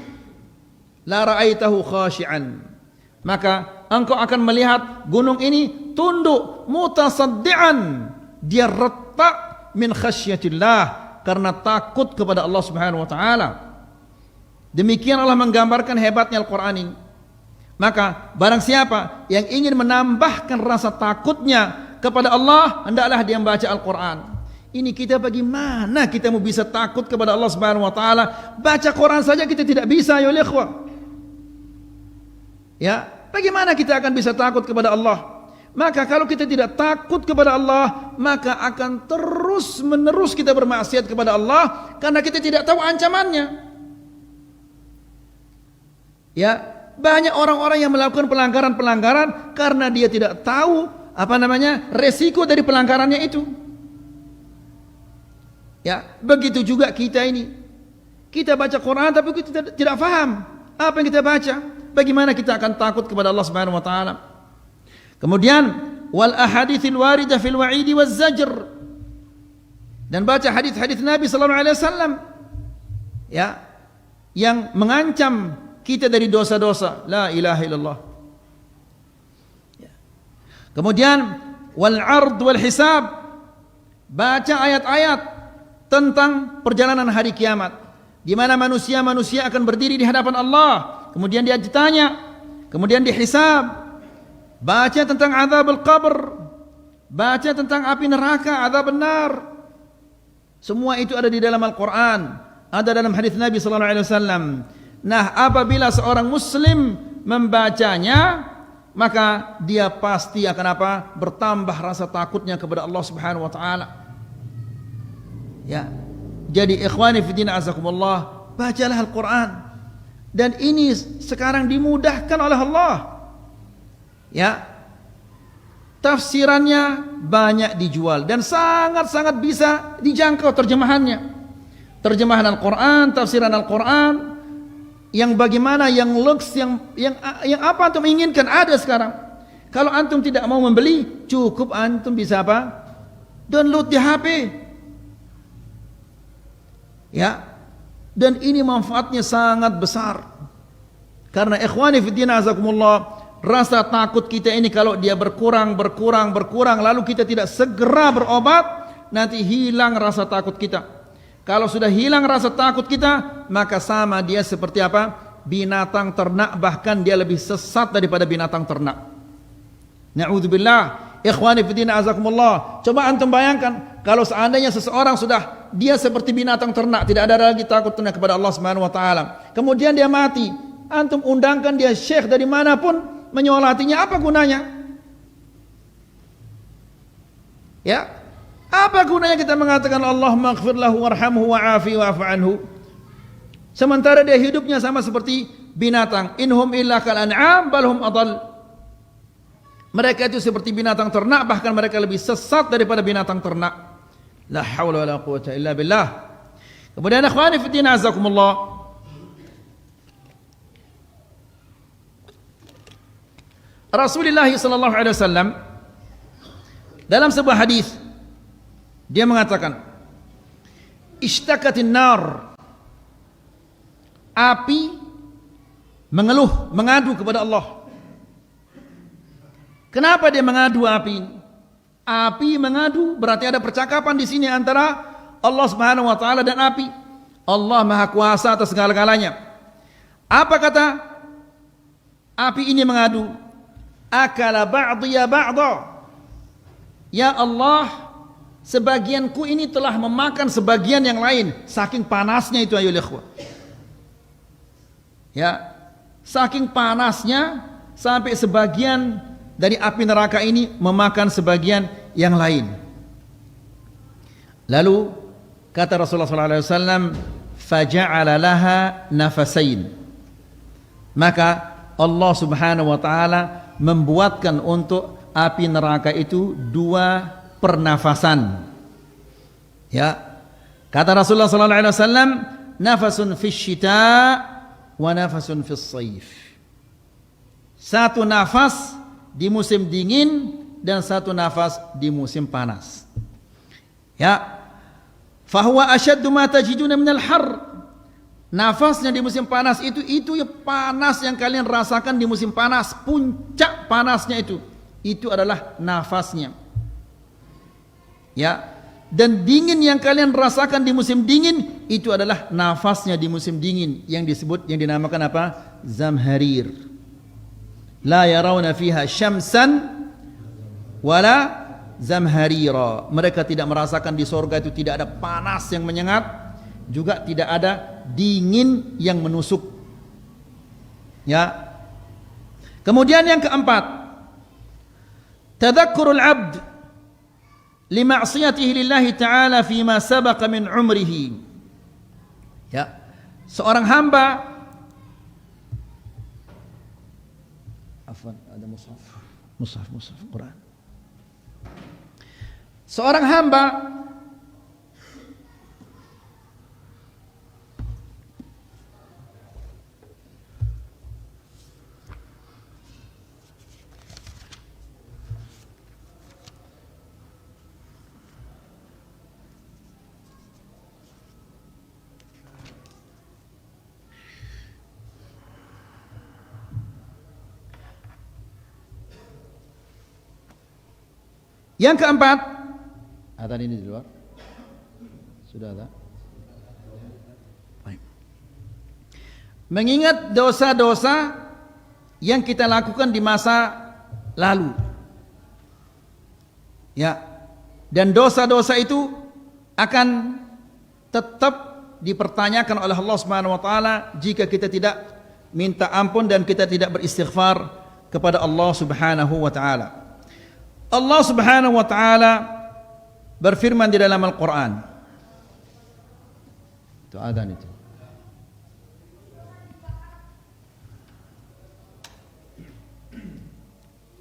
la ra'aitahu khashi'an, maka engkau akan melihat gunung ini tunduk, mutasaddian, dia retak min khasyatillah, karena takut kepada Allah Subhanahu wa taala. Demikian Allah menggambarkan hebatnya Al-Qur'an ini. Maka barang siapa yang ingin menambahkan rasa takutnya kepada Allah, hendaklah dia membaca Al-Qur'an. Ini kita bagaimana kita mau bisa takut kepada Allah Subhanahu wa taala? Baca Quran saja kita tidak bisa, ya ikhwah. Ya, bagaimana kita akan bisa takut kepada Allah? Maka kalau kita tidak takut kepada Allah, maka akan terus menerus kita bermaksiat kepada Allah karena kita tidak tahu ancamannya. Ya, banyak orang-orang yang melakukan pelanggaran-pelanggaran karena dia tidak tahu resiko dari pelanggarannya itu. Ya, begitu juga kita ini. Kita baca Quran tapi kita tidak faham apa yang kita baca. Bagaimana kita akan takut kepada Allah Subhanahu wa taala? Kemudian wal ahaditsil waridah fil wa'idi waz zajr, dan baca hadis-hadis Nabi sallallahu alaihi wasallam ya yang mengancam kita dari dosa-dosa. La ilaha illallah. Kemudian wal ard wal hisab, baca ayat-ayat tentang perjalanan hari kiamat, di mana manusia akan berdiri di hadapan Allah, kemudian dia ditanya, kemudian dihisab. Baca tentang azab al-qabr, baca tentang api neraka, azab benar. Semua itu ada di dalam Al-Quran, ada dalam hadis Nabi sallallahu alaihi wasallam. Nah, apabila seorang muslim membacanya, maka dia pasti akan bertambah rasa takutnya kepada Allah Subhanahu wa taala. Ya. Jadi ikhwani fi din azakumullah, bacalah Al-Quran. Dan ini sekarang dimudahkan oleh Allah. Ya, tafsirannya banyak dijual dan sangat-sangat bisa dijangkau terjemahannya. Terjemahan Al-Quran, tafsiran Al-Quran, yang bagaimana, yang lux, yang apa antum inginkan ada sekarang. Kalau antum tidak mau membeli, cukup antum bisa download di HP. Ya, dan ini manfaatnya sangat besar. Karena ikhwani fi din azakumullah, rasa takut kita ini kalau dia berkurang, lalu kita tidak segera berobat, nanti hilang rasa takut kita. Kalau sudah hilang rasa takut kita, maka sama dia seperti binatang ternak, bahkan dia lebih sesat daripada binatang ternak. Na'udzubillah. Ikhwani fi din azakumullah, coba antum bayangkan kalau seandainya seseorang sudah dia seperti binatang ternak, tidak ada lagi takut kepada Allah Subhanahu wa taala, kemudian dia mati, antum undangkan dia syekh dari manapun menyolatinya, apa gunanya? Ya, apa gunanya kita mengatakan Allah maghfir lahu warhamhu wa'afi wa'fu anhu, sementara dia hidupnya sama seperti binatang? Inhum illa kal an'am bal hum adall. Mereka itu seperti binatang ternak, bahkan mereka lebih sesat daripada binatang ternak. La haula wala quwwata illa billah. Kemudian akhwani fi din azakumullah, Rasulullah sallallahu alaihi wasallam dalam sebuah hadis dia mengatakan, ishtakatin nar, api mengeluh, mengadu kepada Allah. Kenapa dia mengadu api ini? Api mengadu berarti ada percakapan di sini antara Allah Subhanahu wa taala dan api. Allah Maha Kuasa atas segala-galanya. Apa kata api ini mengadu? Akala ba'diya ba'da. Ya Allah, sebagianku ini telah memakan sebagian yang lain. Saking panasnya itu, ayo ikhwah. Ya, saking panasnya sampai sebagian dari api neraka ini memakan sebagian yang lain. Lalu kata Rasulullah SAW, faja'ala laha nafasain. Maka Allah Subhanahu wa taala membuatkan untuk api neraka itu 2 pernafasan. Ya. Kata Rasulullah sallallahu alaihi wasallam, nafasun fis syita wa nafasun fis shaif. Satu nafas di musim dingin dan satu nafas di musim panas. Ya. Fahuwa ashaddu ma tajiduna minal har. Nafasnya di musim panas itu ya panas yang kalian rasakan di musim panas, puncak panasnya itu adalah nafasnya. Ya, dan dingin yang kalian rasakan di musim dingin itu adalah nafasnya di musim dingin yang dinamakan apa? Zamharir. La yarawna fiha syamsan wala zamharira. Mereka tidak merasakan di surga itu tidak ada panas yang menyengat, juga tidak ada dingin yang menusuk. Ya. Kemudian yang keempat, tadhakkurul 'abd li ma'siyatihi lillahi ta'ala fima sabaqa min umrihi. Ya. Seorang hamba, afwan, ada mushaf Quran. Seorang hamba yang keempat, ada ini di luar. Sudah ada. Baik. Mengingat dosa-dosa yang kita lakukan di masa lalu. Ya. Dan dosa-dosa itu akan tetap dipertanyakan oleh Allah Subhanahu wa taala jika kita tidak minta ampun dan kita tidak beristighfar kepada Allah Subhanahu wa taala. Allah Subhanahu wa taala berfirman di dalam Al-Qur'an. Itu adzan itu.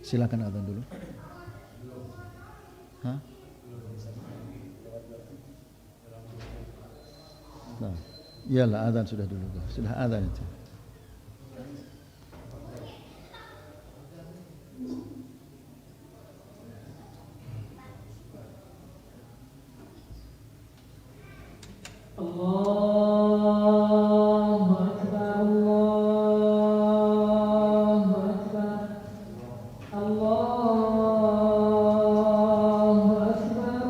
Silakan adzan dulu. Hah? Nah, iyalah adzan sudah dulu. Sudah adzan itu. Allahu Akbar, Allahu Akbar, Allahu Akbar,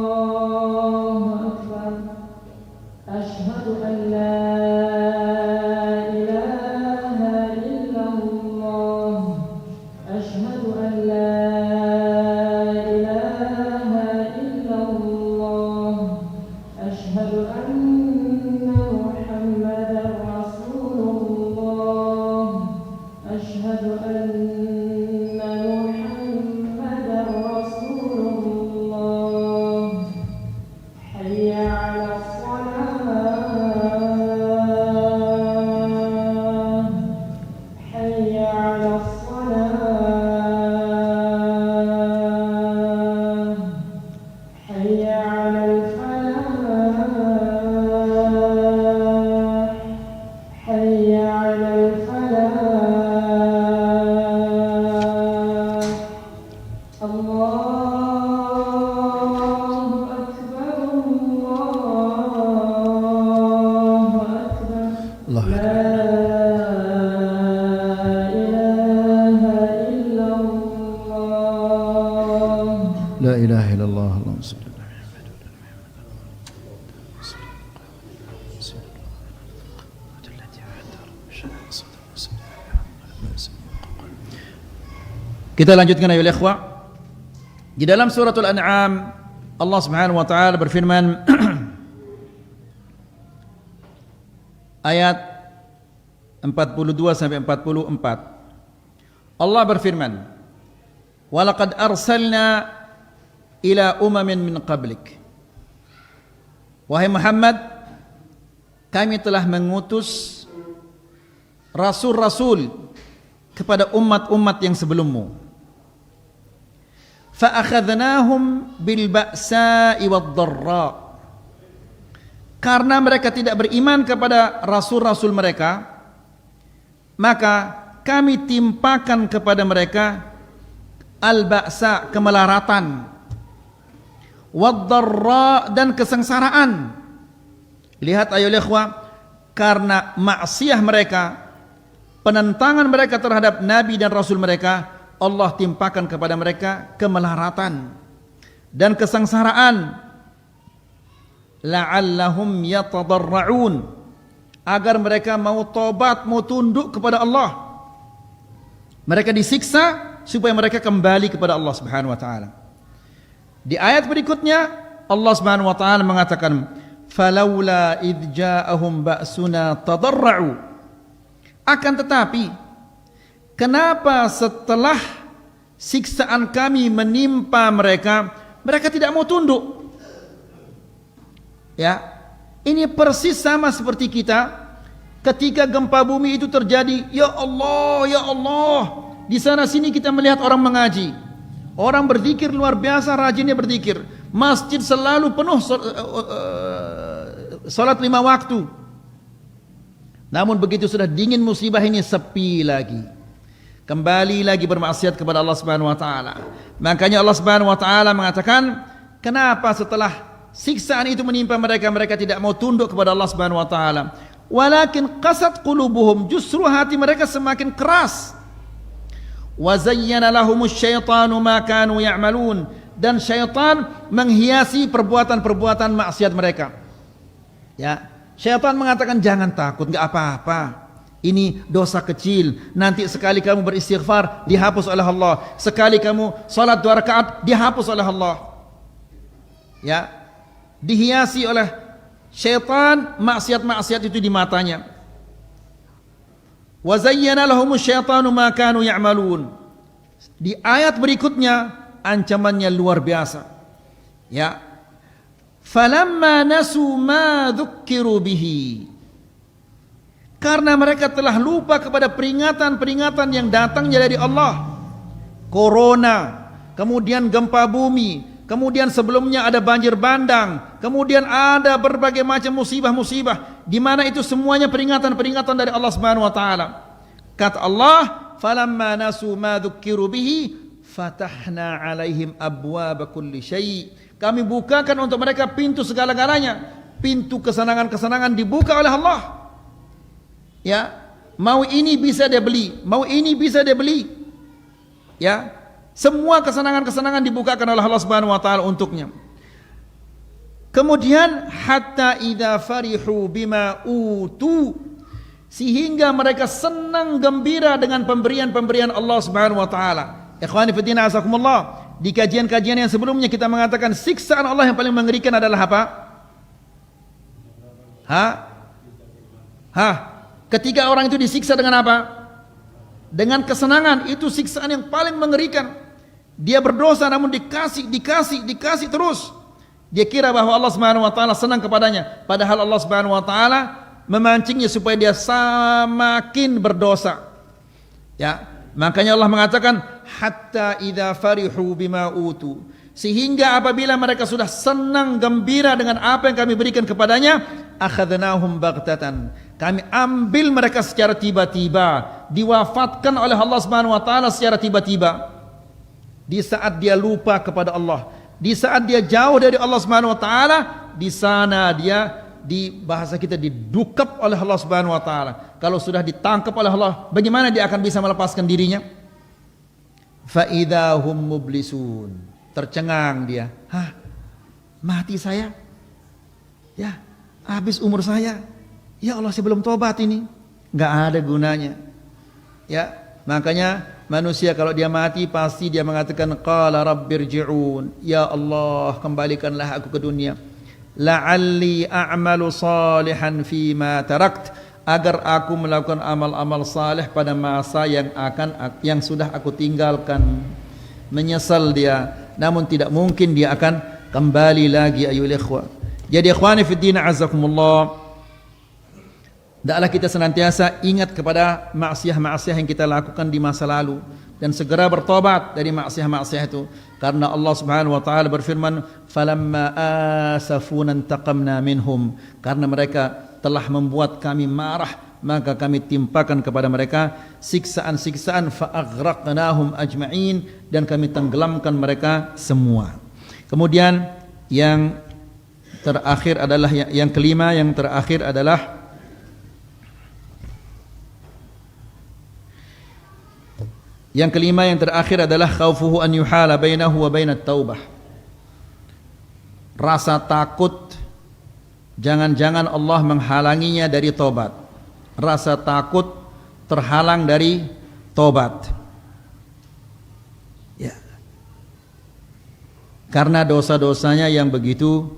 Allahu Akbar. Asyhadu an la ilaha illallah. Asyhadu an la أشهد أن محمدا رسول الله. أشهد أن محمدا رسول الله. حي على الصلاة. حي على الصلاة. حي على الفلاح. حي على الفلاح. الله أكبر، الله أكبر. Allah. لا إله إلا الله. La ilaha illallah. Allahumma salli ala Kita lanjutkan ayo ikhwah. Di dalam suratul An'am Allah Subhanahu wa taala berfirman ayat 42 sampai 44. Allah berfirman, "Wa laqad arsalna ila umamin min qablik." Wahai Muhammad, kami telah mengutus rasul-rasul kepada umat-umat yang sebelummu. فَأَخَذْنَاهُمْ بِالْبَأْسَاءِ وَالضَّرَّاءِ. Karena mereka tidak beriman kepada rasul-rasul mereka, maka kami timpakan kepada mereka al-ba'sa, kemelaratan, wad-dharra, dan kesengsaraan, Lihat ayo ikhwah, karena maksiat mereka, penentangan mereka terhadap Nabi dan Rasul mereka, Allah timpakan kepada mereka kemelaratan dan kesengsaraan. La'allahum yatadarra'un, agar mereka mau tobat, mau tunduk kepada Allah. Mereka disiksa supaya mereka kembali kepada Allah Subhanahu wa taala. Di ayat berikutnya Allah Subhanahu wa taala mengatakan, "Falaula idh ja'ahum ba'suna tadarra'u." Akan tetapi, kenapa setelah siksaan kami menimpa mereka, mereka tidak mau tunduk? Ya, ini persis sama seperti kita ketika gempa bumi itu terjadi. Ya Allah, ya Allah. Di sana sini kita melihat orang mengaji, orang berzikir luar biasa, rajinnya berzikir. Masjid selalu penuh salat 5 waktu. Namun begitu sudah dingin musibah ini, sepi lagi. Kembali lagi bermaksiat kepada Allah Subhanahu wa taala. Makanya Allah Subhanahu wa taala mengatakan, kenapa setelah siksaan itu menimpa mereka, mereka tidak mau tunduk kepada Allah Subhanahu wa taala. Walakin qasat qulubuhum, justru hati mereka semakin keras. Wa zayyana lahumus syaitanu ma kanu ya'malun, dan syaitan menghiasi perbuatan-perbuatan maksiat mereka. Ya, syaitan mengatakan jangan takut, enggak apa-apa. Ini dosa kecil, nanti sekali kamu beristighfar dihapus oleh Allah, sekali kamu salat 2 rakaat dihapus oleh Allah. Ya, dihiasi oleh syaitan maksiat-maksiat itu di matanya. Wa zayyana lahumus syaitanu ma kanu ya'malun. Di ayat berikutnya ancamannya luar biasa. Ya. Falamma nasu ma dzukkiru bihi. Karena mereka telah lupa kepada peringatan-peringatan yang datangnya dari Allah. Corona, kemudian gempa bumi, kemudian sebelumnya ada banjir bandang, kemudian ada berbagai macam musibah-musibah, di mana itu semuanya peringatan-peringatan dari Allah Subhanahu wa taala. Kata Allah, "Falamma nasu ma dzukkiru bihi, fatahna 'alaihim abwaaba kulli syai'." Kami bukakan untuk mereka pintu segala-galanya. Pintu kesenangan-kesenangan dibuka oleh Allah. Ya, mau ini bisa dia beli, mau ini bisa dia beli. Ya, semua kesenangan-kesenangan dibukakan oleh Allah Subhanahu wa taala untuknya. Kemudian hatta idza farihu bima utu, sehingga mereka senang gembira dengan pemberian-pemberian Allah Subhanahu wa taala. Ikhwani fi din azakumullah, di kajian-kajian yang sebelumnya kita mengatakan siksaan Allah yang paling mengerikan adalah apa? Ketika orang itu disiksa dengan apa? Dengan kesenangan, itu siksaan yang paling mengerikan. Dia berdosa namun dikasih terus. Dia kira bahwa Allah Subhanahu wa taala senang kepadanya, padahal Allah Subhanahu wa taala memancingnya supaya dia semakin berdosa. Ya, makanya Allah mengatakan hatta idza farihu bima utu, sehingga apabila mereka sudah senang gembira dengan apa yang kami berikan kepadanya, akhadnahum baghtatan, kami ambil mereka secara tiba-tiba, diwafatkan oleh Allah Subhanahu wa taala secara tiba-tiba. Di saat dia lupa kepada Allah, di saat dia jauh dari Allah Subhanahu wa taala, di sana dia, di bahasa kita, didukap oleh Allah Subhanahu wa taala. Kalau sudah ditangkap oleh Allah, bagaimana dia akan bisa melepaskan dirinya? Fa idahum mublisun, tercengang dia. Mati saya? Ya, habis umur saya. Ya Allah, saya belum tobat ini. Enggak ada gunanya. Ya, makanya manusia kalau dia mati pasti dia mengatakan qala rabbirji'un, ya Allah, kembalikanlah aku ke dunia. La'alli a'malu salihan fima tarakt, agar aku melakukan amal-amal saleh pada masa yang sudah aku tinggalkan. Menyesal dia, namun tidak mungkin dia akan kembali lagi ayyuhal ikhwah. Jadi ikhwani fid din azakumullah, hendaklah kita senantiasa ingat kepada maksiat-maksiat yang kita lakukan di masa lalu dan segera bertobat dari maksiat-maksiat itu, karena Allah Subhanahu wa taala berfirman, falamma asafuna intaqamna minhum, karena mereka telah membuat kami marah maka kami timpakan kepada mereka siksaan-siksaan, fa aghraqnahum ajma'in, dan kami tenggelamkan mereka semua. Kemudian yang terakhir adalah yang kelima, yang terakhir adalah khaufuhu an yuhala bainahu wa bainat taubah. Rasa takut jangan-jangan Allah menghalanginya dari tobat. Rasa takut terhalang dari tobat. Ya. Karena dosa-dosanya yang begitu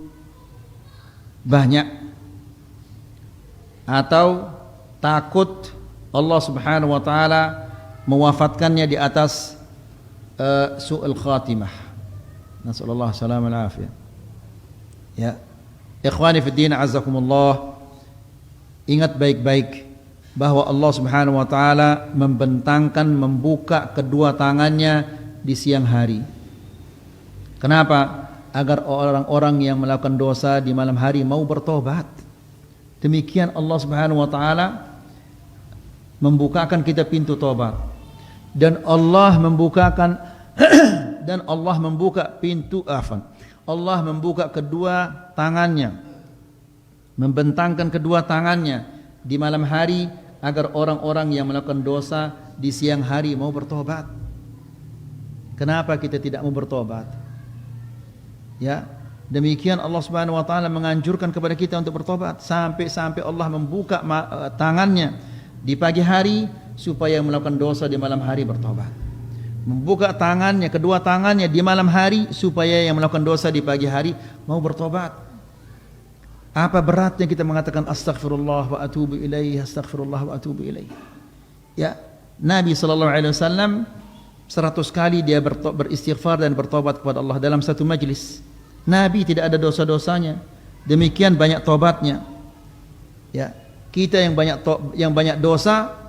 banyak, atau takut Allah Subhanahu wa taala mewafatkannya di atas su'ul khatimah. Nasallallahu alaihi wasallam. Ya. Ikhwani fi din, azzakumullah, ingat baik-baik bahwa Allah Subhanahu wa taala membentangkan, membuka kedua tangannya di siang hari. Kenapa? Agar orang-orang yang melakukan dosa di malam hari mau bertobat. Demikian Allah Subhanahu wa taala membukakan kita pintu tobat. Dan Allah membukakan Allah membuka kedua tangannya, membentangkan kedua tangannya di malam hari agar orang-orang yang melakukan dosa di siang hari mau bertobat. Kenapa kita tidak mau bertobat? Ya, demikian Allah Subhanahu wa taala menganjurkan kepada kita untuk bertobat, sampai Allah membuka tangannya di pagi hari supaya yang melakukan dosa di malam hari bertobat. Membuka tangannya, kedua tangannya di malam hari supaya yang melakukan dosa di pagi hari mau bertobat. Apa beratnya kita mengatakan astaghfirullah wa atubu ilaih, astaghfirullah wa atubu ilaih. Ya, Nabi sallallahu alaihi wasallam 100 kali dia beristighfar dan bertobat kepada Allah dalam satu majlis. Nabi tidak ada dosa-dosanya, demikian banyak tobatnya. Ya, kita yang banyak dosa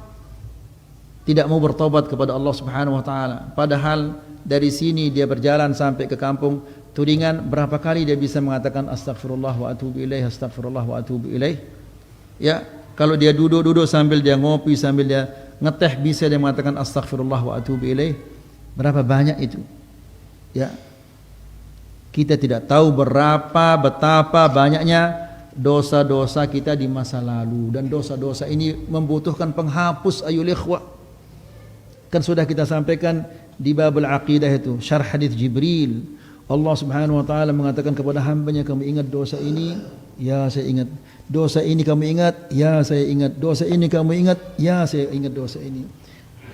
tidak mau bertobat kepada Allah Subhanahu wa taala. Padahal dari sini dia berjalan sampai ke kampung Turingan, berapa kali dia bisa mengatakan astaghfirullah wa atubu ilaih, astaghfirullah wa atubu ilaih. Ya, kalau dia duduk sambil dia ngopi, sambil dia ngeteh, bisa dia mengatakan astaghfirullah wa atubu ilaih. Berapa banyak itu? Ya. Kita tidak tahu betapa banyaknya dosa-dosa kita di masa lalu, dan dosa-dosa ini membutuhkan penghapus ayul ikhwah. Kan sudah kita sampaikan di babul aqidah itu, syarh hadis Jibril. Allah Subhanahu wa taala mengatakan kepada hambanya, kamu ingat dosa ini? Ya, saya ingat. Dosa ini kamu ingat? Ya, saya ingat. Dosa ini kamu ingat? Ya, saya ingat dosa ini.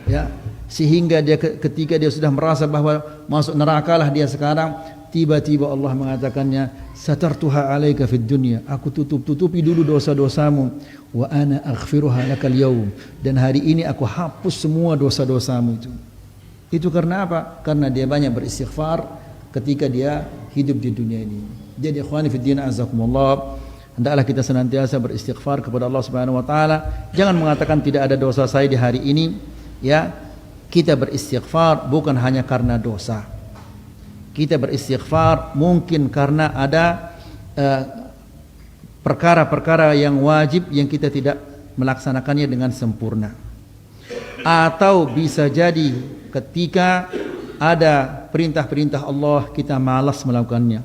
Ya, sehingga dia ketika dia sudah merasa bahwa masuk neraka lah dia sekarang, tiba-tiba Allah mengatakannya, satartuha alaika fid dunya, aku tutupi dulu dosa-dosamu, wa ana aghfiruha lakal yaum, dan hari ini aku hapus semua dosa-dosamu itu. Itu karena apa? Karena dia banyak beristighfar ketika dia hidup di dunia ini. Jadi ikhwani fid din, azakumullah, hendaklah kita senantiasa beristighfar kepada Allah Subhanahu wa taala. Jangan mengatakan tidak ada dosa saya di hari ini. Ya, kita beristighfar bukan hanya karena dosa. Kita beristighfar mungkin karena ada perkara-perkara yang wajib yang kita tidak melaksanakannya dengan sempurna. Atau bisa jadi ketika ada perintah-perintah Allah kita malas melakukannya.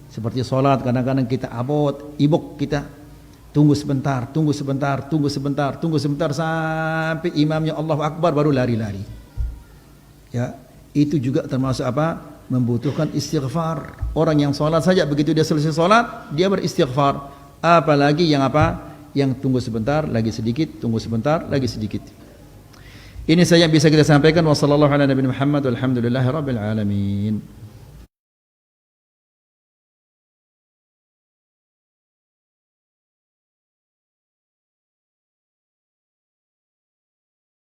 Seperti sholat, kadang-kadang kita ibuk kita tunggu sebentar sampai imamnya Allahu Akbar baru lari-lari. Ya, itu juga termasuk apa? Membutuhkan istighfar. Orang yang sholat saja begitu dia selesai sholat dia beristighfar, apalagi yang yang tunggu sebentar lagi sedikit, tunggu sebentar lagi sedikit. Ini saja yang bisa kita sampaikan. Wassallallahu ala nabiyina Muhammad walhamdulillahi rabbil alamin.